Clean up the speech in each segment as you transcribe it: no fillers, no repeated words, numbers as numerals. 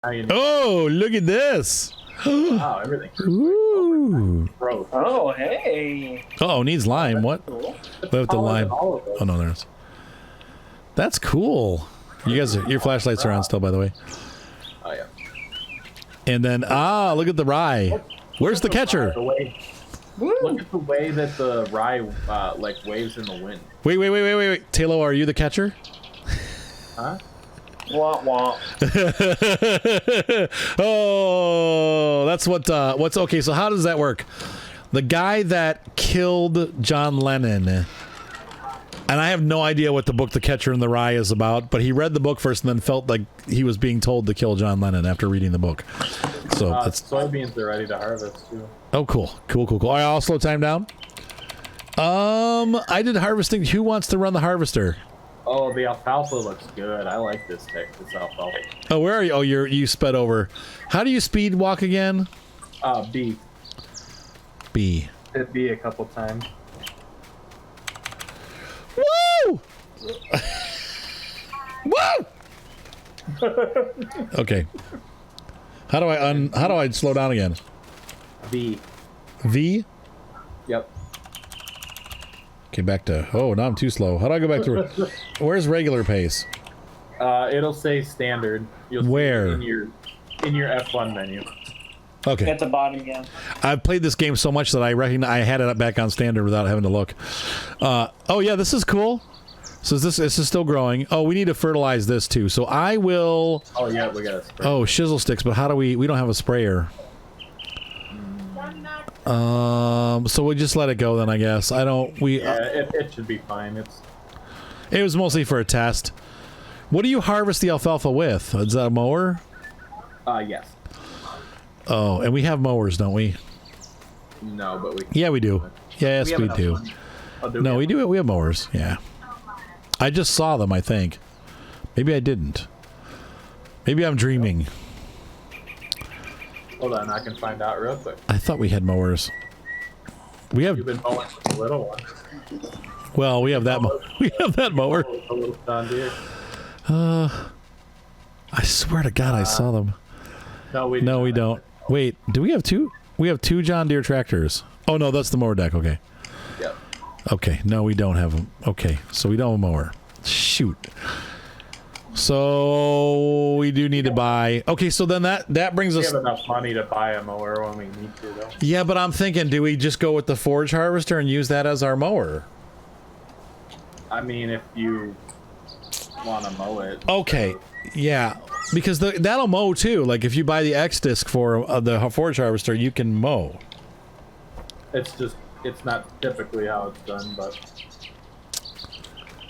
Oh, look at this. Wow, everything. Ooh. Oh, hey. Oh, needs lime. What? Cool. We have to lime. Oh no, there's. That's cool. You guys, your flashlights are on still, by the way. Oh yeah. And then look at the rye. Where's the catcher? Look at the way that the rye like waves in the wind. Wait. Taylor, are you the catcher? Huh? Wah wah. Oh, that's what's okay. So how does that work? The guy that killed John Lennon, and I have no idea what the book The Catcher in the Rye is about, but he read the book first and then felt like he was being told to kill John Lennon after reading the book. So that's soybeans are ready to harvest too. Oh, cool. All right, I'll slow time down. I did harvesting. Who wants to run the harvester? Oh, the alfalfa looks good. I like this alfalfa. Oh, where are you? Oh, you sped over. How do you speed walk again? B. B. Hit B a couple times. Woo! Woo! Okay. How do I slow down again? V. V? Yep. Okay, back to... Oh, now I'm too slow. How do I go back to... Where's regular pace? It'll say standard. You'll Where? See in your F1 menu. Okay. At the bottom, yeah. I've played this game so much that I recognize I had it back on standard without having to look. Oh, yeah, this is cool. So this is still growing. Oh, we need to fertilize this, too. So I will... Oh, yeah, we got a spray. Oh, shizzle sticks, but how do we... We don't have a sprayer. So we just let it go then, I guess. I don't... We... Yeah, it should be fine. It was mostly for a test. What do you harvest the alfalfa with? Is that a mower? Yes. Oh, and we have mowers, don't we? No, but we... Yeah, we do. Yes, we do. No, we do. We have mowers. Yeah. I just saw them, I think. Maybe I didn't. Maybe I'm dreaming. Hold on, I can find out real quick. I thought we had mowers. We have... You've been mowing with the little one. Well, we have that we have that mower. A little John Deere. I swear to God, I saw them. No, we don't. Wait, do we have two? We have two John Deere tractors. Oh, no, that's the mower deck. Okay. Yep. Okay, no, we don't have them. Okay, so we don't have a mower. Shoot. So we do need to buy... Okay, so then that brings us... We have enough money to buy a mower when we need to, though. Yeah, but I'm thinking, do we just go with the forage harvester and use that as our mower? I mean, if you want to mow it. Okay, yeah. Because that'll mow, too. Like, if you buy the X-Disc for the forage harvester, you can mow. It's not typically how it's done, but...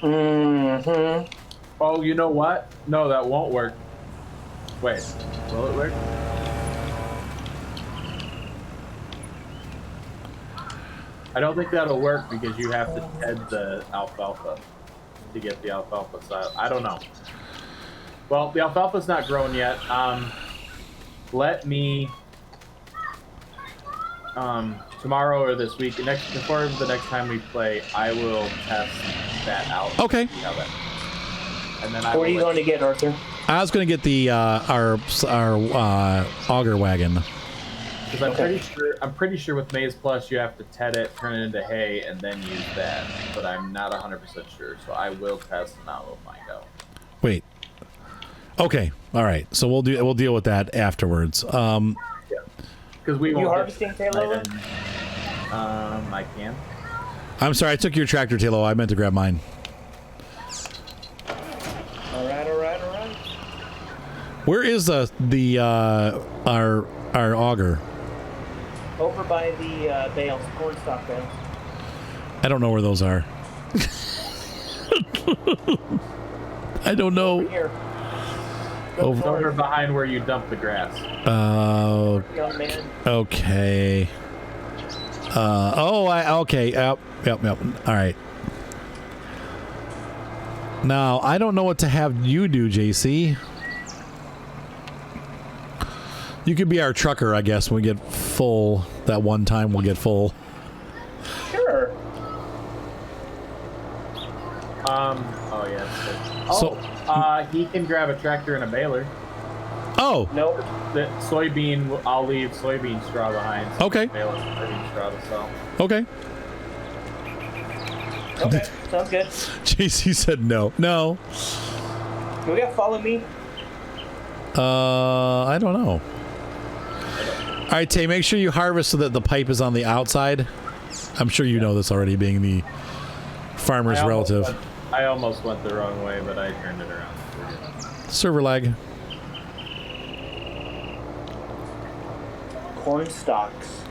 Mm-hmm. Oh, you know what? No, that won't work. Wait, will it work? I don't think that'll work because you have to head the alfalfa to get the alfalfa style. I don't know. Well, the alfalfa's not grown yet. Let me tomorrow or this week, before the next time we play, I will test that out. Okay. See how that, and then What are you going to get, Arthur? I was going to get the our auger wagon. Because I'm pretty sure with Maize Plus you have to ted it, turn it into hay, and then use that. But I'm not 100% sure, so I will test and I will find out. Wait. Okay. All right. So we'll deal with that afterwards. Yeah. Because we Are you harvesting, Taylor? I can. I'm sorry. I took your tractor, Taylor. I meant to grab mine. All right. Where is our auger? Over by the bales, corn stalk bales. I don't know where those are. I don't know. Over here. Over behind where you dump the grass. Young man. Okay. Okay. Yep. All right. Now, I don't know what to have you do, JC. You could be our trucker, I guess, when we get full. That one time we'll get full. Sure. Oh, yeah. So, he can grab a tractor and a baler. Oh, Nope. The soybean, I'll leave soybean straw behind. So Okay. bale of soybean straw to sell. okay. Okay, sounds good. JC said no. No. Do we have follow me? I don't know. All right, Tay, make sure you harvest so that the pipe is on the outside. I'm sure you know this already, being the farmer's relative. I almost went the wrong way, but I turned it around. Server lag. Corn stalks.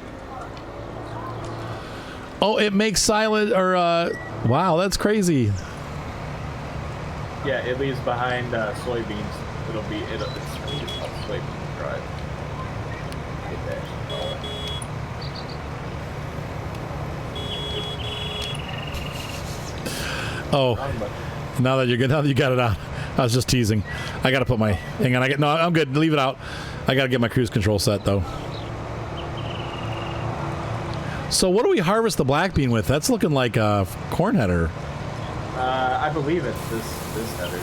Oh, it makes silent or wow, that's crazy. Yeah, it leaves behind soybeans. It's called soybean straw. Oh, now that you're good, now that you got it out. I was just teasing. I gotta put my. Hang on, no, I'm good. Leave it out. I gotta get my cruise control set though. So what do we harvest the black bean with? That's looking like a corn header. I believe it's this header.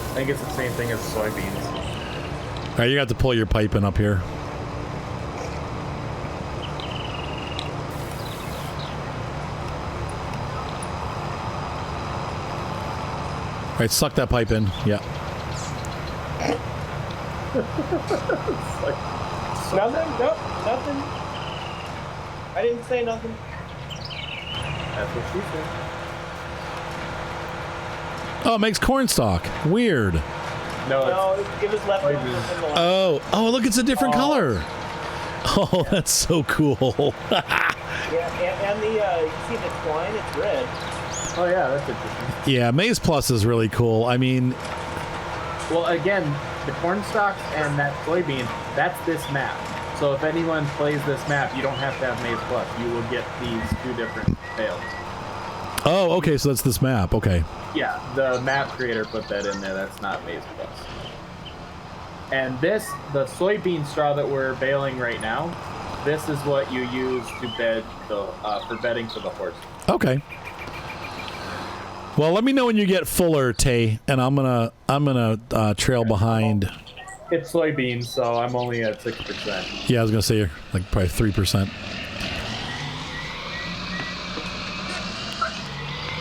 I think it's the same thing as soybeans. All right, you got to pull your pipe in up here. All right, suck that pipe in. Yeah. Nothing? Nope, nothing. I didn't say nothing. That's what she said. Oh, it makes cornstalk. Weird. No, It was left over from the last. Oh, look, it's a different color. Oh, that's so cool. Yeah, and the you can see the twine, it's red. oh yeah, that's interesting. Yeah, Maize Plus is really cool. I mean, Well, again, the corn stalks and that soybean, that's this map. So if anyone plays this map, you don't have to have Maize Plus. You will get these two different bales. oh, okay, so that's this map. Okay. Yeah, the map creator put that in there. That's not Maize Plus. And the soybean straw that we're baling right now, this is what you use to bed for bedding for the horse. Okay. Well, let me know when you get fuller, Tay, and I'm gonna trail behind. It's soybeans, so I'm only at 6%. Yeah, I was gonna say you're like probably 3%.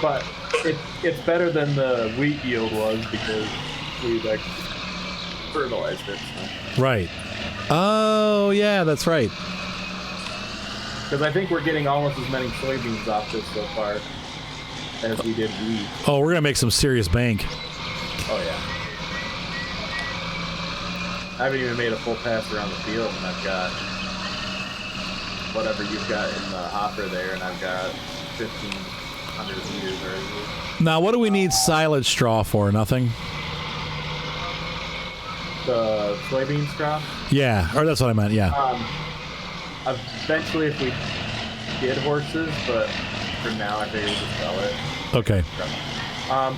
But it's better than the wheat yield was because we like fertilized it. So. Right. Oh, yeah, that's right. Because I think we're getting almost as many soybeans off this so far as we did wheat. Oh, we're gonna make some serious bank. Oh yeah. I haven't even made a full pass around the field, and I've got whatever you've got in the hopper there, and I've got 1,500 meters already. Now, what do we need silage straw for? Nothing? The soybean straw? Yeah, or that's what I meant, yeah. Eventually, if we did horses, but for now, I figured to sell it. Okay.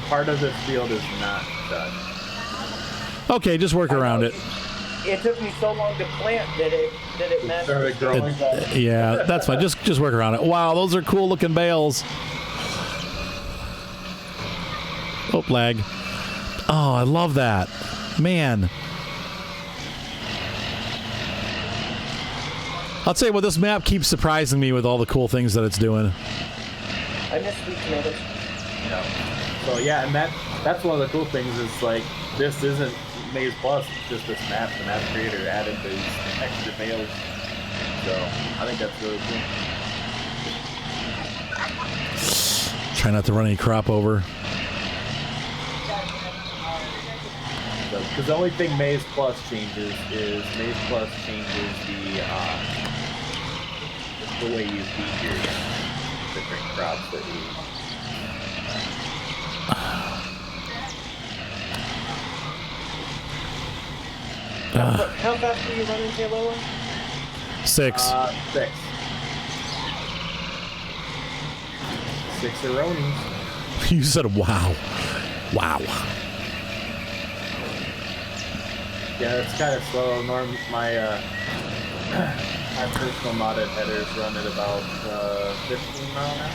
Part of this field is not done. Okay, just work around it. It took me so long to plant that it meant started growing. Yeah, that's fine. Just work around it. Wow, those are cool looking bales. Oh, lag. Oh, I love that. Man. I'll tell you what, this map keeps surprising me with all the cool things that it's doing. I miss sweet tomatoes. So yeah, and that's one of the cool things is like this isn't Maize Plus, it's just this map. The map creator added these extra bales. So I think that's really cool. Try not to run any crop over. Because the only thing Maize Plus changes is Maize Plus changes the way you feed your different crops that you. How fast were you running, Taylor? 6. 6. 6 Aronis. You said wow. Wow. Yeah, it's kind of slow. My personal modded headers run at about 15 mile an hour.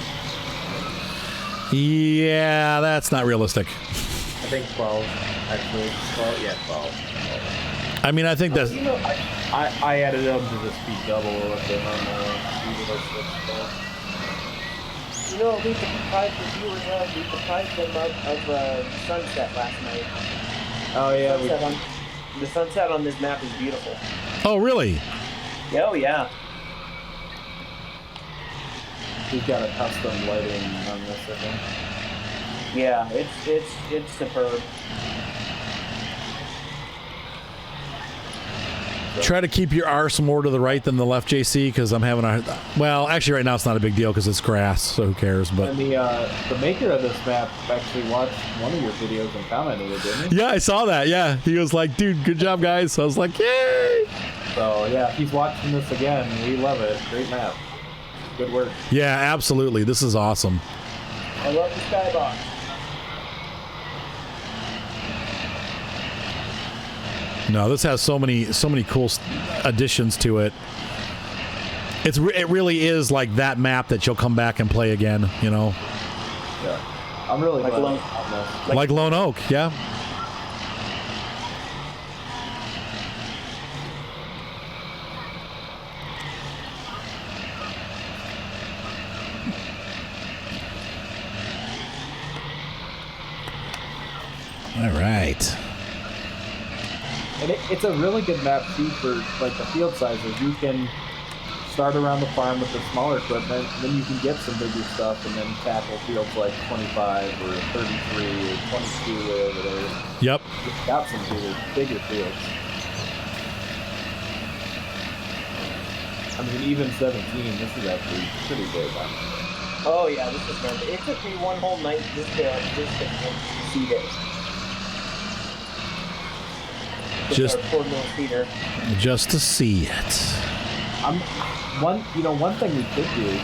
Yeah, that's not realistic. I think 12. Actually, 12. Yeah, 12. I mean, I think that's... You know, I added them to the speed double with the normal speed of You know, we surprised the viewers of. We surprised them of sunset last night. Oh yeah, The sunset on this map is beautiful. Oh, really? Oh yeah. we've got a custom lighting on this, I think. Yeah, it's superb. Try to keep your arse more to the right than the left, JC, because I'm having a... Well, actually, right now it's not a big deal because it's grass, so who cares? But And the maker of this map actually watched one of your videos and commented it, didn't he? yeah, I saw that. Yeah, he was like, "Dude, good job, guys." So I was like, "Yay!" So yeah, he's watching this again. We love it. Great map. Good work. Yeah, absolutely. This is awesome. I love the skybox. No, this has so many cool additions to it. It really is like that map that you'll come back and play again. You know, Yeah, I'm really Like glad Lone- on this. like Lone Oak. Yeah. All right. And it's a really good map too for like the field sizes. You can start around the farm with the smaller equipment, then you can get some bigger stuff and then tackle fields like 25 or 33 or 22 way over there. Yep. It's got some bigger fields. I mean, even 17, this is actually pretty big. Oh yeah, this is good. It took me one whole night just to see this. Just- our poor little feeder. Just to see it. One thing we could do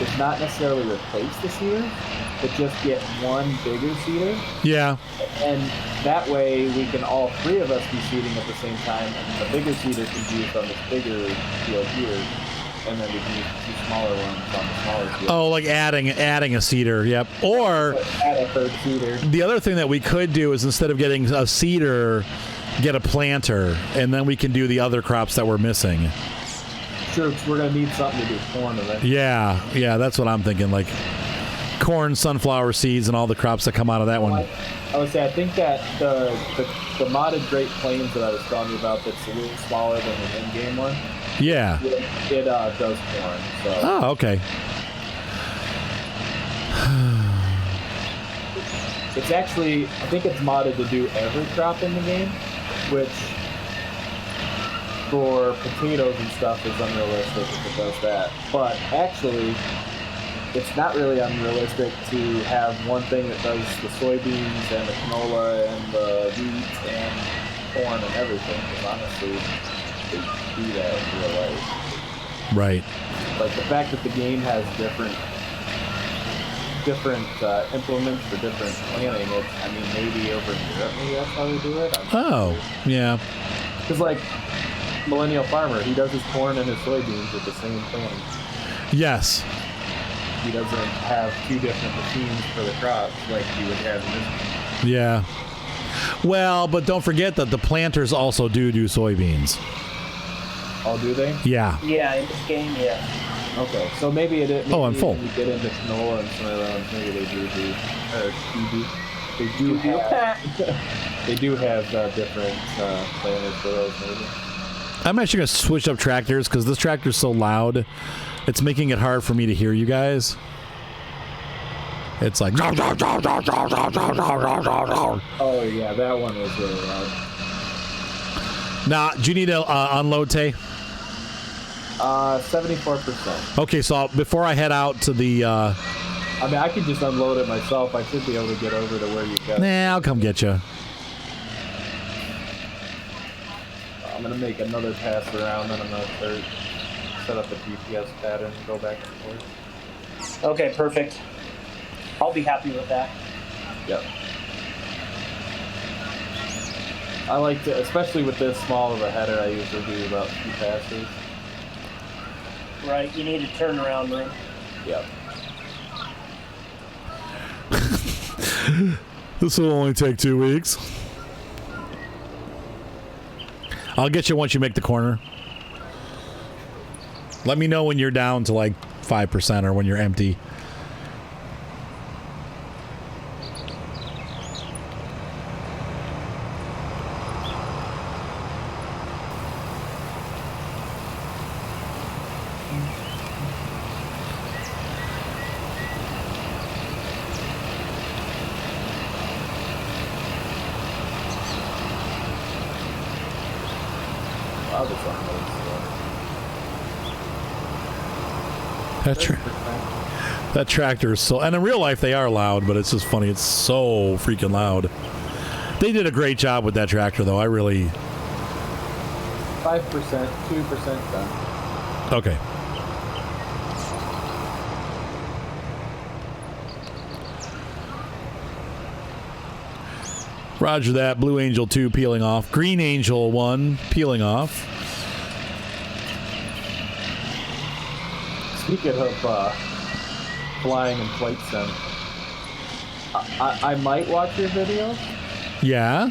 is not necessarily replace the seeder, but just get one bigger seeder, Yeah. and that way we can all three of us be seeding at the same time, and the bigger seeder can be used on this bigger field here, and then we can use two smaller ones on the smaller field. Oh, like adding a seeder. Yep. Or Add a third seeder. the other thing that we could do is instead of getting a seeder, get a planter, and then we can do the other crops that we're missing. Sure, 'cause we're gonna need something to do corn eventually. Yeah, that's what I'm thinking. Like corn, sunflower seeds, and all the crops that come out of that one. I would say I think that the modded Great Plains that I was telling you about, that's a little smaller than the in-game one. Yeah. It does corn. So Oh, okay. it's actually, I think it's modded to do every crop in the game, which for potatoes and stuff is unrealistic if it does that. But actually, it's not really unrealistic to have one thing that does the soybeans and the canola and the wheat and corn and everything. Because honestly, they do that in real life. Right. Like the fact that the game has different implements for different planting. Maybe over in Europe, maybe that's how they do it. Oh, yeah. Because like Millennial Farmer, he does his corn and his soybeans with the same planting. Yes. He doesn't have two different machines for the crops like you would have in this. Yeah. Well, but don't forget that the planters also do soybeans. Oh, do they? Yeah. Yeah, in this game, yeah. Okay, so maybe it. Maybe Oh, I'm full. When you get into canola and some other ones, maybe they do. They do have different planters for those, maybe. I'm actually going to switch up tractors because this tractor's so loud. It's making it hard for me to hear you guys. It's like... Oh, yeah, that one was really loud. Nah, do you need to unload, Tay? 74%. Okay, so before I head out to the... I could just unload it myself. I should be able to get over to where you got. Nah, I'll come get you. I'm going to make another pass around, then I'm going to set up a GPS pattern and go back and forth. Okay, perfect. I'll be happy with that. Yep. I like to, especially with this small of a header, I usually do about 2 passes. Right, you need a turnaround room. Yep. This will only take 2 weeks. I'll get you once you make the corner. Let me know when you're down to like 5% or when you're empty. That tractor is so... And in real life, they are loud, but it's just funny. It's so freaking loud. They did a great job with that tractor, though. I really... 5%, 2% done. Okay. Roger that. Blue Angel 2 peeling off. Green Angel 1 peeling off. Speaking of flying and flight sim, I might watch your videos. Yeah.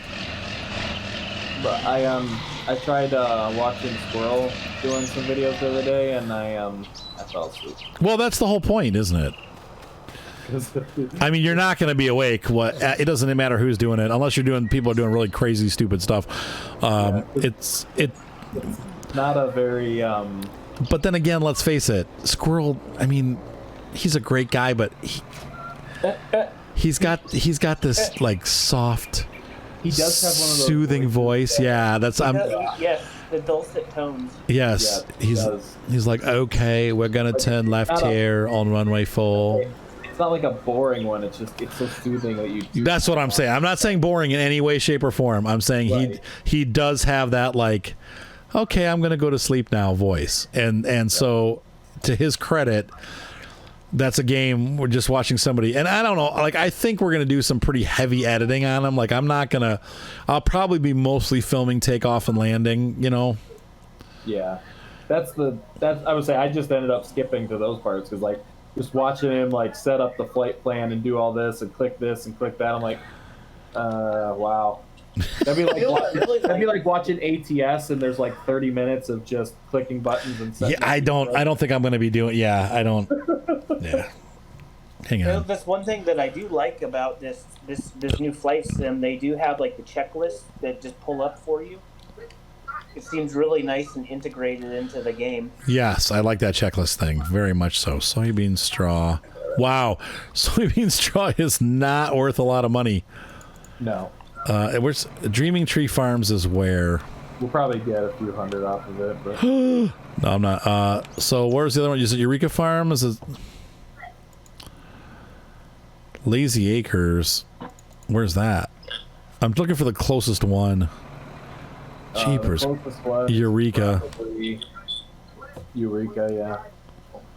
But I tried watching Squirrel doing some videos the other day, and I fell asleep. Well, that's the whole point, isn't it? I mean, you're not going to be awake. It doesn't matter who's doing it, unless people are doing really crazy, stupid stuff. It's not a very. But then again, let's face it, Squirrel. I mean, he's a great guy, but he's got this like soft. He does have one of those soothing voice. Yeah, that's yes, the dulcet tones. Yes, yeah, he's like, okay, we're gonna turn left here on runway 4. It's not like a boring one. It's so soothing that you do. That's what I'm saying. I'm not saying boring in any way, shape, or form. I'm saying he does have that like, okay, I'm gonna go to sleep now voice, and so to his credit, that's a game we're just watching somebody, and I don't know, like I think we're gonna do some pretty heavy editing on him. Like I'll probably be mostly filming takeoff and landing, you know. Yeah, that's I would say I just ended up skipping to those parts because like just watching him like set up the flight plan and do all this and click this and click that, I'm like, wow. That'd be like watching ATS and there's like 30 minutes of just clicking buttons and stuff. Yeah, I don't think I'm going to be doing. Yeah, I don't. Yeah. Hang on. That's one thing that I do like about this new flight sim. They do have like the checklist that just pull up for you. It seems really nice and integrated into the game. Yes, I like that checklist thing very much so. Soybean straw. Wow, soybean straw is not worth a lot of money. No. Where's Dreaming Tree Farms is where? We'll probably get a few hundred off of it, but no, I'm not. So where's the other one? Is it Eureka Farm? Is it Lazy Acres? Where's that? I'm looking for the closest one. Jeepers. Eureka. Eureka, yeah.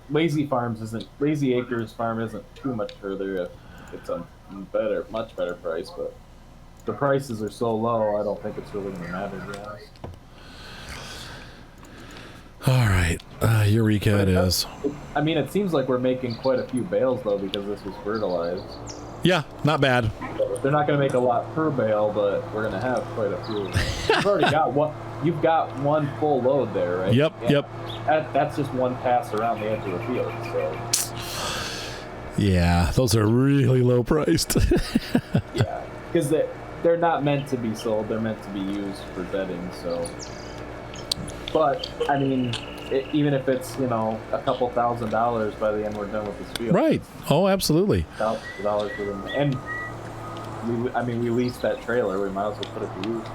Lazy Acres Farm isn't too much further. It's a much better price, but the prices are so low, I don't think it's really going to matter, to be honest. All right. Eureka it is. I mean, it seems like we're making quite a few bales, though, because this was fertilized. Yeah, not bad. They're not going to make a lot per bale, but we're going to have quite a few. You've already got one. You've got one full load there, right? Yep, yeah. Yep. That's just one pass around the edge of the field, so. Yeah, those are really low priced. Yeah, because they're not meant to be sold. They're meant to be used for bedding, so. But, I mean, even if it's, a couple $1,000 by the end we're done with this field. Right. Oh, absolutely. $1,000 for them. And, we leased that trailer. We might as well put it to use.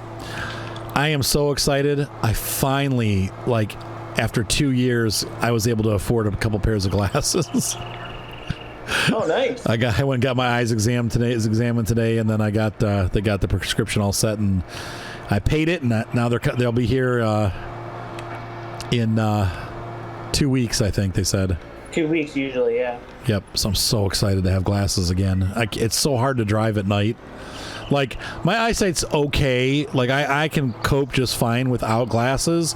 I am so excited. I finally, after 2 years, I was able to afford a couple pairs of glasses. Oh, nice. I went and got my eyes examined today, and then they got the prescription all set, and I paid it, and now they'll be here in 2 weeks, I think they said. 2 weeks usually, yeah. Yep. So I'm so excited to have glasses again. It's so hard to drive at night. Like, my eyesight's okay. Like, I can cope just fine without glasses,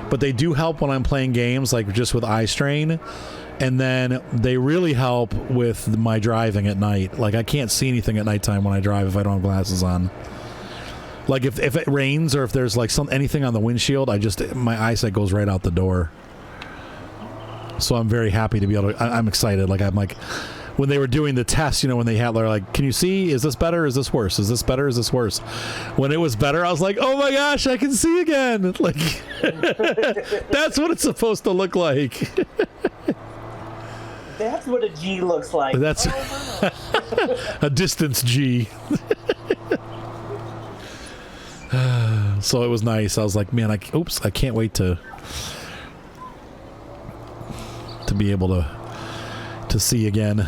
but they do help when I'm playing games, like just with eye strain. And then they really help with my driving at night. Like, I can't see anything at nighttime when I drive if I don't have glasses on. Like if it rains or if there's like anything on the windshield, my eyesight goes right out the door. So I'm very happy to be able to. I'm excited. Like I'm like, when they were doing the test, when they had, they're like, can you see? Is this better? Is this worse? Is this better? Is this worse? When it was better, I was like, oh my gosh, I can see again. Like, that's what it's supposed to look like. That's what a G looks like. That's a distance G. So it was nice. I was like, man, I can't wait to be able to see again.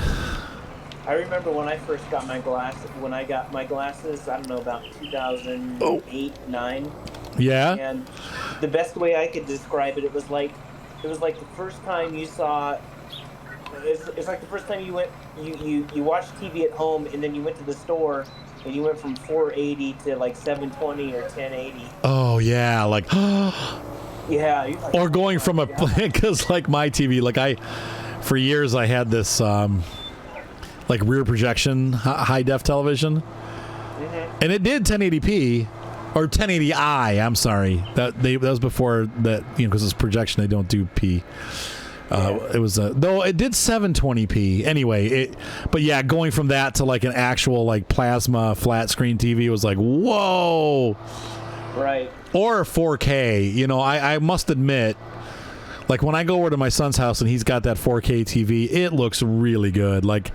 I remember when I first got my glasses. When I got my glasses, I don't know, about 2008, 9. Yeah. And the best way I could describe it, it was like the first time you saw. It's like the first time you went, you watched TV at home, and then you went to the store, and you went from 480 to like 720 or 1080. Oh yeah, like. Yeah. Like, or going from because like my TV, like for years I had this like rear projection high def television, and it did 1080p or 1080i. I'm sorry, that was before that, because it's projection, they don't do P. It was though it did 720p anyway. But yeah, going from that to like an actual like plasma flat screen TV was like, whoa. Right. Or 4K. I must admit, like when I go over to my son's house and he's got that 4K TV, it looks really good. Like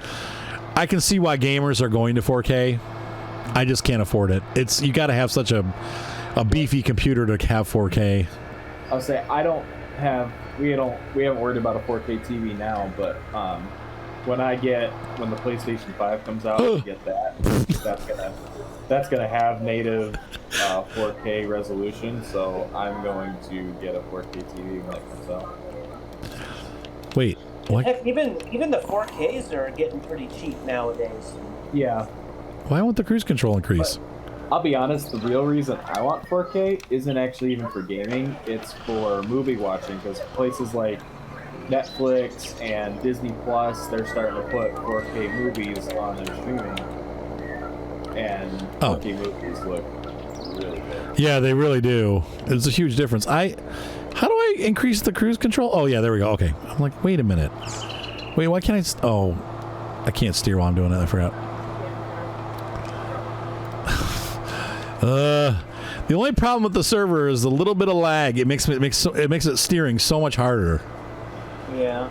I can see why gamers are going to 4K. I just can't afford it. You got to have such a beefy computer to have 4K. I'll say we haven't worried about a 4K TV now, but when the PlayStation 5 comes out, I get that. That's gonna have native 4K resolution, so I'm going to get a 4K TV when it comes out. Wait, what? Heck, even the 4Ks are getting pretty cheap nowadays. Yeah. Why won't the cruise control increase? But I'll be honest, the real reason I want 4K isn't actually even for gaming. It's for movie watching, because places like Netflix and Disney Plus, they're starting to put 4K movies on their streaming, and 4K movies look really good. Yeah, they really do. It's a huge difference. How do I increase the cruise control? Oh yeah, there we go. Okay. I'm like, wait a minute. Wait, why can't I? I can't steer while I'm doing it. I forgot. The only problem with the server is a little bit of lag. It makes it steering so much harder. Yeah.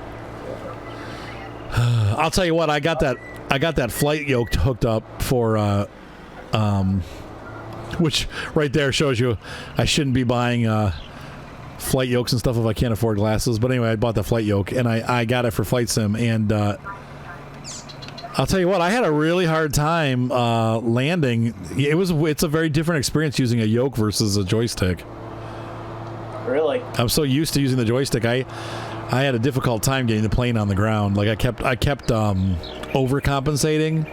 I'll tell you what, I got that flight yoke hooked up for which right there shows you I shouldn't be buying flight yokes and stuff if I can't afford glasses. But anyway, I bought the flight yoke and I got it for Flight Sim, and I'll tell you what, I had a really hard time landing. It's a very different experience using a yoke versus a joystick. Really? I'm so used to using the joystick. I had a difficult time getting the plane on the ground. Like I kept overcompensating.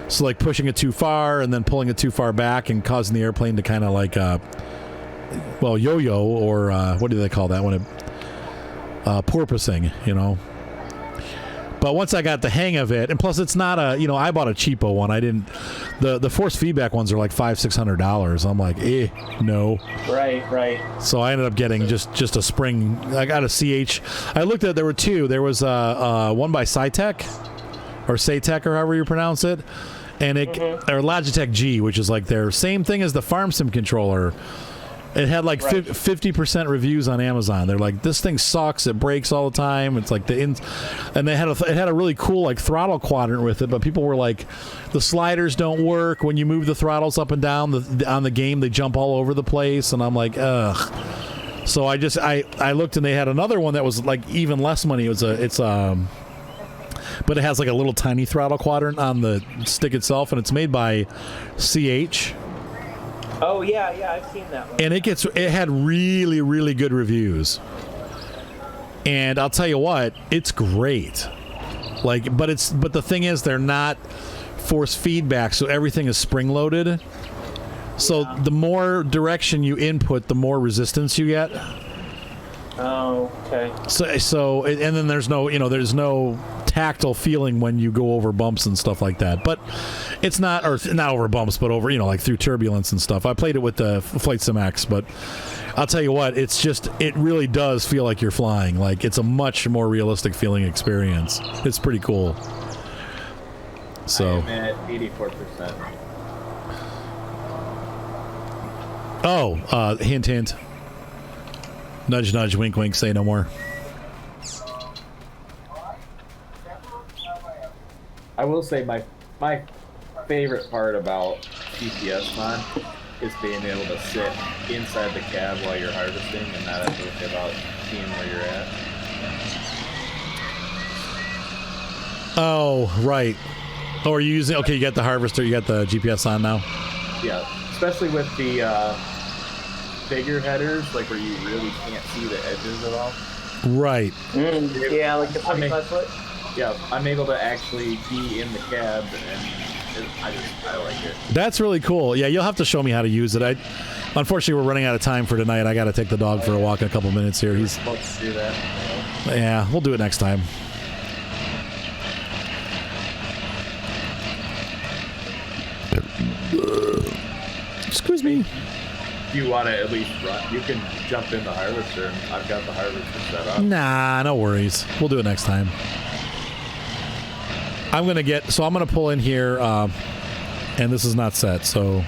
So like pushing it too far and then pulling it too far back and causing the airplane to kind of like yo-yo, or what do they call that when it porpoising, But once I got the hang of it, and plus it's not I bought a cheapo one. I didn't. The force feedback ones are like $500-$600. I'm like, no. Right. So I ended up getting just a spring. I got a CH. I looked at, there were two. There was one by Cytec or Saytec or however you pronounce it, and or Logitech G, which is like their same thing as the Farm Sim controller. It had like 50% reviews on Amazon. They're like, this thing sucks. It breaks all the time. It's like and they had it had a really cool like throttle quadrant with it. But people were like, the sliders don't work when you move the throttles up and down. On the game, they jump all over the place. And I'm like, ugh. So I looked, and they had another one that was like even less money. But it has like a little tiny throttle quadrant on the stick itself, and it's made by CH. Oh yeah, I've seen that one. And it had really, really good reviews. And I'll tell you what, it's great. But the thing is, they're not force feedback, so everything is spring loaded. So the more direction you input, the more resistance you get. Oh, okay. So and then there's no tactile feeling when you go over bumps and stuff like that. But it's not over bumps, but over like through turbulence and stuff. I played it with the Flight Sim X, but I'll tell you what, it really does feel like you're flying. Like it's a much more realistic feeling experience. It's pretty cool. So I'm at 84%. Oh, hint, hint. Nudge, nudge, wink, wink, say no more. I will say my favorite part about GPS mod is being able to sit inside the cab while you're harvesting and not have to worry about seeing where you're at. Oh, right. Oh, are you using... Okay, you got the harvester, you got the GPS on now? Yeah, especially with the bigger headers, like where you really can't see the edges at all. Right. Yeah, like the 25 foot. Yeah, I'm able to actually be in the cab, and I like it. That's really cool. Yeah, you'll have to show me how to use it. Unfortunately, we're running out of time for tonight. I got to take the dog for a walk in a couple minutes here. He's supposed to do that. Yeah, we'll do it next time. Excuse me. If you want to at least run, you can jump in the harvester. I've got the harvester set up. Nah, no worries. We'll do it next time. I'm gonna pull in here, and this is not set, so.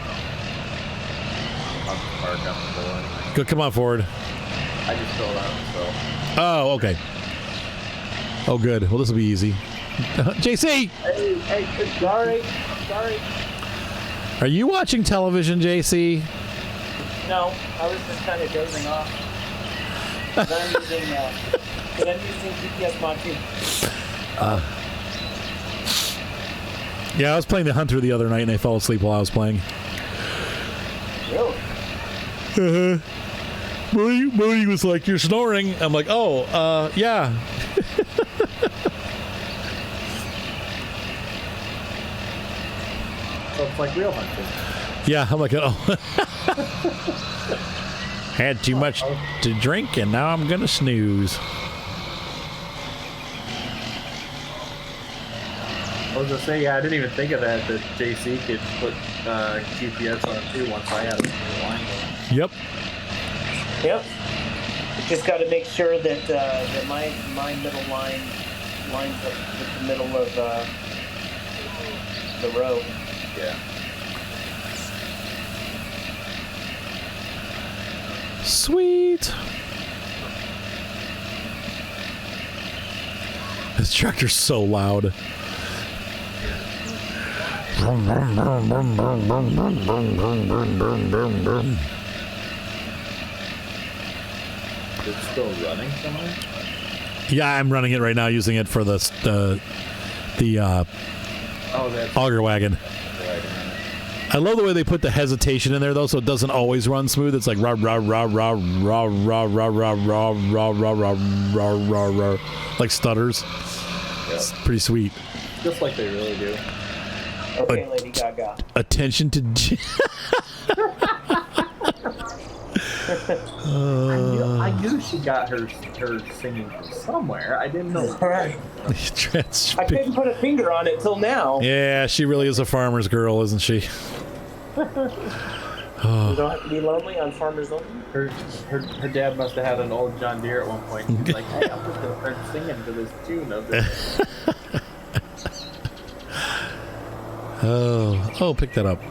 I'll park up the door. Good, come on forward. I just filled out, so. Oh, okay. Oh, good. Well, this will be easy. JC! Hey, sorry. Are you watching television, JC? No, I was just kind of dozing off. But I'm using GPS mod too. Yeah, I was playing The Hunter the other night, and I fell asleep while I was playing. Really? Willie was like, "You're snoring." I'm like, "Oh, yeah." So it's like real hunting. Yeah, I'm like, "Oh." Had too much to drink, and now I'm gonna snooze. I was gonna say, yeah, I didn't even think of that JC could put GPS on too once I had a line going. Yep. Just got to make sure that my middle line lines up with the middle of the row. Yeah. Sweet. This tractor's so loud. It's still running somewhere? Yeah, I'm running it right now, using it for the auger wagon. I love the way they put the hesitation in there, though, so it doesn't always run smooth. It's like rah rah rah rah rah rah rah rah rah rah rah rah rah rah rah, like stutters. Yeah. It's pretty sweet. Just like they really do. Okay, Lady Gaga. Attention to. I knew she got her singing from somewhere. I didn't know. Right. I couldn't put a finger on it till now. Yeah, she really is a farmer's girl, isn't she? You don't have to be lonely on Farmers Only. Her dad must have had an old John Deere at one point. He's like, "Hey, I'm just gonna start singing to this tune of this." Oh, pick that up.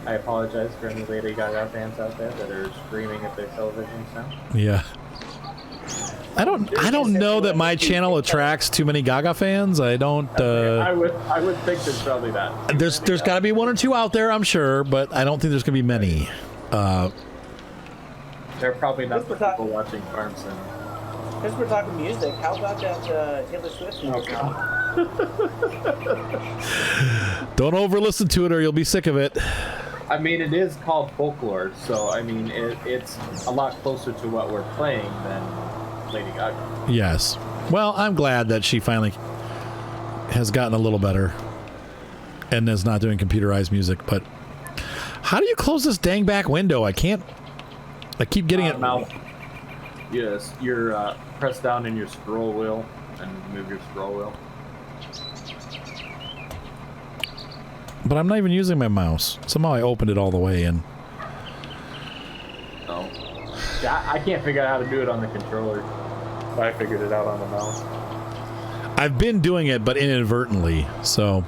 I apologize for any Lady Gaga fans out there that are screaming at their televisions now. Yeah. I don't know that my channel attracts too many Gaga fans. I don't. I would think there's probably not. There's got to be one or two out there, I'm sure, but I don't think there's gonna be many. There are probably not people watching Farm Sim. Because we're talking music, how about that Taylor Swift music? Don't over listen to it, or you'll be sick of it. I mean, it is called folklore, so I mean, it's a lot closer to what we're playing than Lady Gaga. Yes. Well, I'm glad that she finally has gotten a little better and is not doing computerized music. But how do you close this dang back window? I can't I keep getting it. Mouse. Yes, you're press down in your scroll wheel and move your scroll wheel. But I'm not even using my mouse. Somehow I opened it all the way in. No. Yeah, I can't figure out how to do it on the controller. But I figured it out on the mouse. I've been doing it, but inadvertently. So,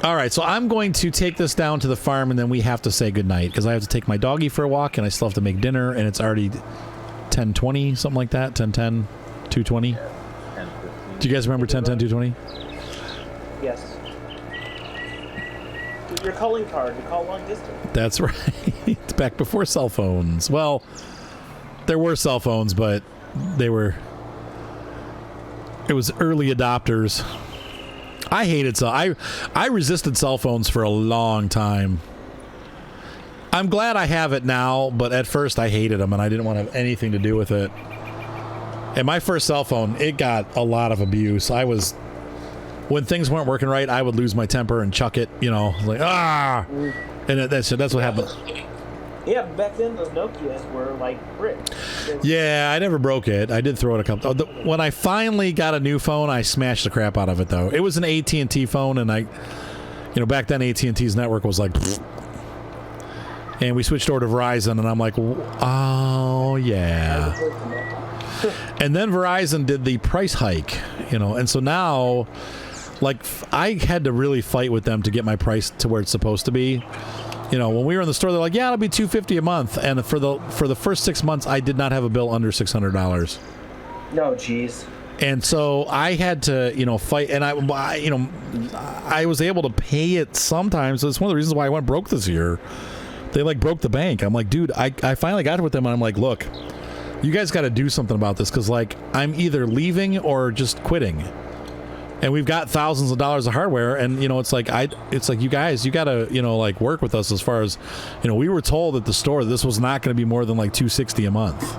all right. So I'm going to take this down to the farm, and then we have to say goodnight because I have to take my doggy for a walk, and I still have to make dinner, and it's already 10:20, something like that. 10:10, 2:20. Yeah, 10:15. Do you guys remember 10:10, 2:20? Yes. With your calling card, you call long distance. That's right. It's back before cell phones. Well, there were cell phones, but it was early adopters. I hated I resisted cell phones for a long time. I'm glad I have it now, but at first I hated them and I didn't want to have anything to do with it. And my first cell phone, it got a lot of abuse. When things weren't working right, I would lose my temper and chuck it, like, and that's what happened. Yeah, back then those Nokias were like brick. Yeah, I never broke it. I did throw it a couple. When I finally got a new phone, I smashed the crap out of it, though. It was an AT&T phone, and back then AT&T's network was like, and we switched over to Verizon, and I'm like, oh yeah. And then Verizon did the price hike, and so now, like, I had to really fight with them to get my price to where it's supposed to be. When we were in the store, they're like, "Yeah, it'll be $250 a month," and for the first 6 months, I did not have a bill under $600. No, jeez. And so I had to, fight, and I was able to pay it sometimes. So it's one of the reasons why I went broke this year. They broke the bank. I'm like, dude, I finally got it with them, and I'm like, look, you guys got to do something about this because I'm either leaving or just quitting. And we've got thousands of dollars of hardware, and it's like you guys, you gotta work with us as far as we were told at the store this was not going to be more than $260 a month,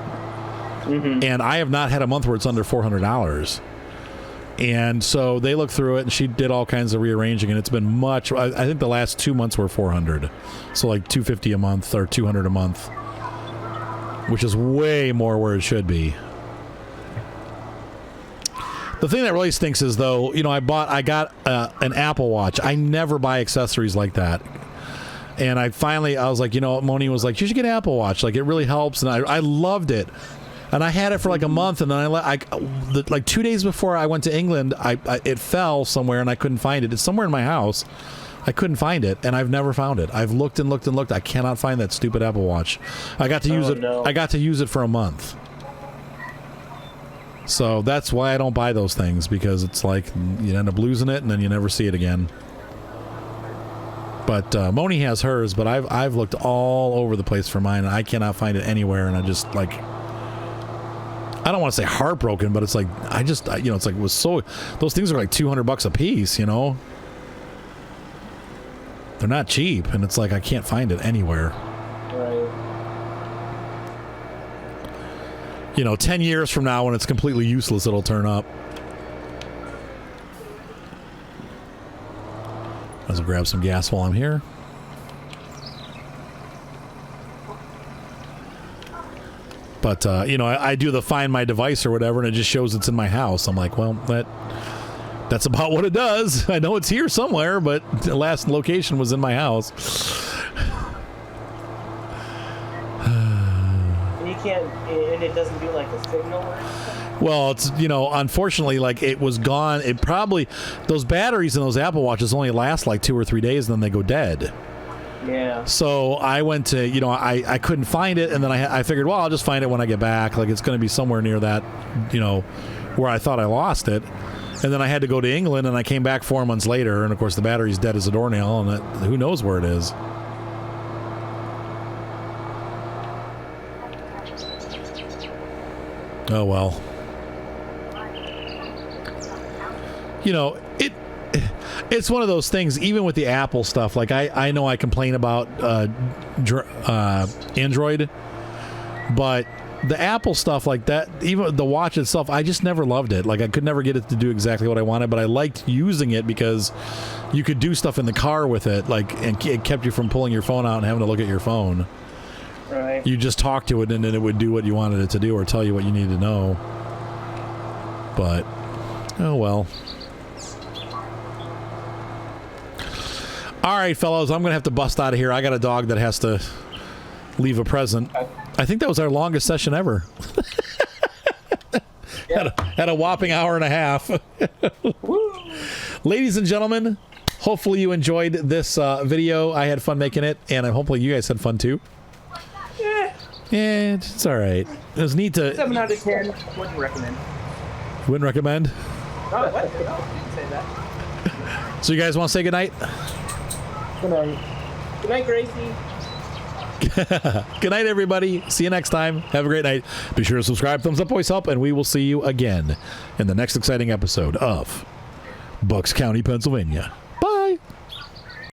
and I have not had a month where it's under $400. And so they looked through it, and she did all kinds of rearranging, and it's been much. I think the last 2 months were $400, so $250 a month or $200 a month, which is way more where it should be. The thing that really stinks is, though, I got an Apple Watch. I never buy accessories like that. And I was like, Moni was like, you should get an Apple Watch. It really helps. And I loved it. And I had it for a month. And then 2 days before I went to England, it fell somewhere and I couldn't find it. It's somewhere in my house. I couldn't find it, and I've never found it. I've looked and looked and looked. I cannot find that stupid Apple Watch. I got to use it. No. I got to use it for a month. So that's why I don't buy those things, because it's you end up losing it and then you never see it again. But Moni has hers, but I've looked all over the place for mine and I cannot find it anywhere, and I just I don't want to say heartbroken, but it's it was so, those things are $200 a piece, They're not cheap, and it's I can't find it anywhere. Right. 10 years from now when it's completely useless, it'll turn up. Let's grab some gas while I'm here. But, I do the find my device or whatever, and it just shows it's in my house. I'm like, well, that's about what it does. I know it's here somewhere, but the last location was in my house. And it doesn't do a signal or anything? Well, it's, unfortunately, it was gone. It probably, those batteries in those Apple Watches only last 2 or 3 days, and then they go dead. Yeah. So I went to, I couldn't find it, and then I figured, well, I'll just find it when I get back. It's going to be somewhere near that, where I thought I lost it. And then I had to go to England, and I came back 4 months later, and of course the battery's dead as a doornail, and who knows where it is. Oh, well. It's one of those things, even with the Apple stuff. I know I complain about Android, but the Apple stuff like that, even the watch itself, I just never loved it. I could never get it to do exactly what I wanted, but I liked using it because you could do stuff in the car with it, and it kept you from pulling your phone out and having to look at your phone. Right. You just talk to it, and then it would do what you wanted it to do or tell you what you need to know. But, oh well. All right, fellows, I'm going to have to bust out of here. I got a dog that has to leave a present. I think that was our longest session ever. Had a whopping hour and a half. Ladies and gentlemen, hopefully you enjoyed this video. I had fun making it, and hopefully you guys had fun too. Yeah, it's all right. It was neat to... 7 out of 10. Wouldn't recommend. Wouldn't recommend? Oh, what? No, didn't say that. So you guys want to say goodnight? Good night. Good night, Gracie. Good night, everybody. See you next time. Have a great night. Be sure to subscribe, thumbs up, voice up, and we will see you again in the next exciting episode of Bucks County, Pennsylvania.